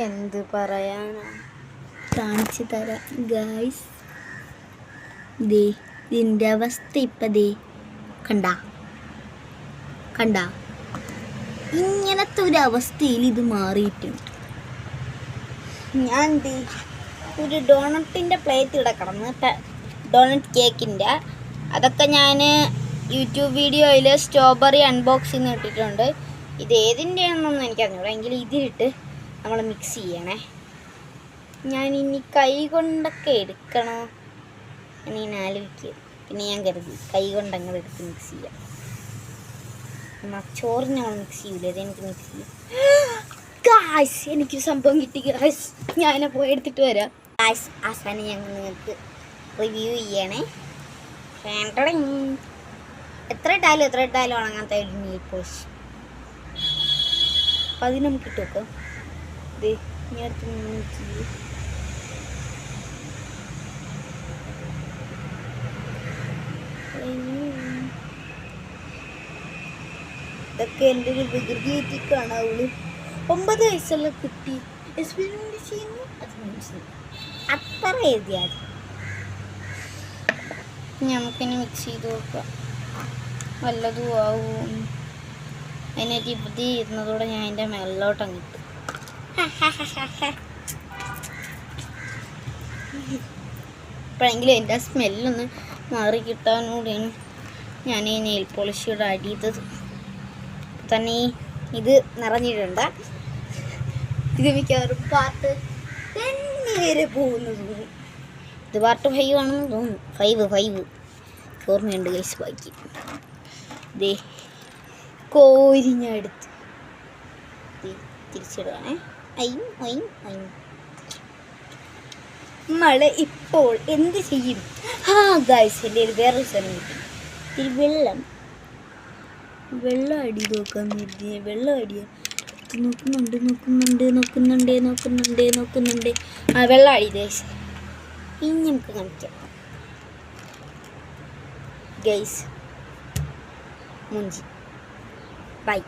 എന്ത് പറയാനാ, കാണിച്ചു തരാം ഗൈസ്. ദേ ഇതിൻ്റെ അവസ്ഥ ഇപ്പം ദേ കണ്ട കണ്ട ഇങ്ങനത്തെ ഒരു അവസ്ഥയിൽ ഇത് മാറിയിട്ടുണ്ട്. ഞാൻ ദേ ഒരു ഡോണറ്റിൻ്റെ പ്ലേറ്റ് ഇവിടെ കിടന്ന് ഡോണറ്റ് കേക്കിൻ്റെ അതൊക്കെ ഞാൻ യൂട്യൂബ് വീഡിയോയിൽ സ്ട്രോബെറി അൺബോക്സിങ് ഇട്ടിട്ടുണ്ട്. ഇത് ഏതിൻ്റെയാണെന്നൊന്നും എനിക്കറിഞ്ഞൂടാ. എങ്കിൽ ഇതിലിട്ട് നമ്മൾ മിക്സ് ചെയ്യണേ. ഞാൻ ഇനി കൈ കൊണ്ടൊക്കെ എടുക്കണോ എന്നിങ്ങനെ ആലോചിക്കുക. പിന്നെ ഞാൻ കരുതി കൈ കൊണ്ട് അങ്ങനെ എടുത്ത് മിക്സ് ചെയ്യാം. ചോറിന് നമ്മൾ മിക്സ് ചെയ്യില്ല, അതെനിക്ക് മിക്സ് ചെയ്യും. ഗായ്സ്, എനിക്കൊരു സംഭവം കിട്ടി ഗായ്സ്. ഞാൻ പോയി എടുത്തിട്ട് വരാം ഗായ്സ്. അവസാനം ഞങ്ങൾ നിങ്ങൾക്ക് റിവ്യൂ ചെയ്യണേ. എത്ര ഇട്ടാലും ഉണങ്ങാത്ത ഒരു നെയിൽ പോളിഷ്. അപ്പം അത് നമുക്ക് ഇട്ട് വെക്കാം. ഇത് ഞാൻ അടുത്ത് ഇതൊക്കെ എൻ്റെ ഒരു വികൃതിയായിട്ട് കാണാവുള്ളൂ. 9 വയസ്സുള്ള കുട്ടി എക്സ്പെരിമെൻ്റ് ചെയ്യുന്നു, അത് മനസ്സിലായി. അത്ര എഴുതിയാൽ നമുക്കിനി മിക്സ് ചെയ്ത് നോക്കാം. വല്ലതും ആവും. അതിനൊരു ബുദ്ധി ഇരുന്നതോടെ ഞാൻ എൻ്റെ മേലോട്ടങ്ങ് ഇട്ടു. ഇപ്പോഴെങ്കിലും എൻ്റെ സ്മെല്ലൊന്ന് മാറി കിട്ടാനൂടെയാണ് ഞാൻ ഈ നെയിൽ പോളിഷിയുടെ അടിയത്തത്. തന്നെ ഇത് നിറഞ്ഞിട്ടുണ്ട്. ഇത് മിക്കവാറും പാർട്ട് 10 വരെ പോകുന്നു തോന്നുന്നു. ഇത് പാർട്ട് 5 ആണെന്ന് തോന്നുന്നു. 5 ഓർമ്മയുണ്ട് കൈസ്. ബാക്കി ദേ കോരിഞ്ഞടുത്ത് തിരിച്ചിടുകയാണേ. നമ്മൾ ഇപ്പോൾ എന്ത് ചെയ്യും? ഗൈസ്, എൻ്റെ ഒരു വേറൊരു സ്ഥലം കിട്ടി. ഇത്തിരി വെള്ളം അടി നോക്കാൻ വേണ്ടി വെള്ളം അടിയാ നോക്കുന്നുണ്ട്. ആ വെള്ളം അടി ഗൈസ്. ഇനി നമുക്ക് കാണിക്കാം ഗൈസ്. മുഞ്ചി ബൈ.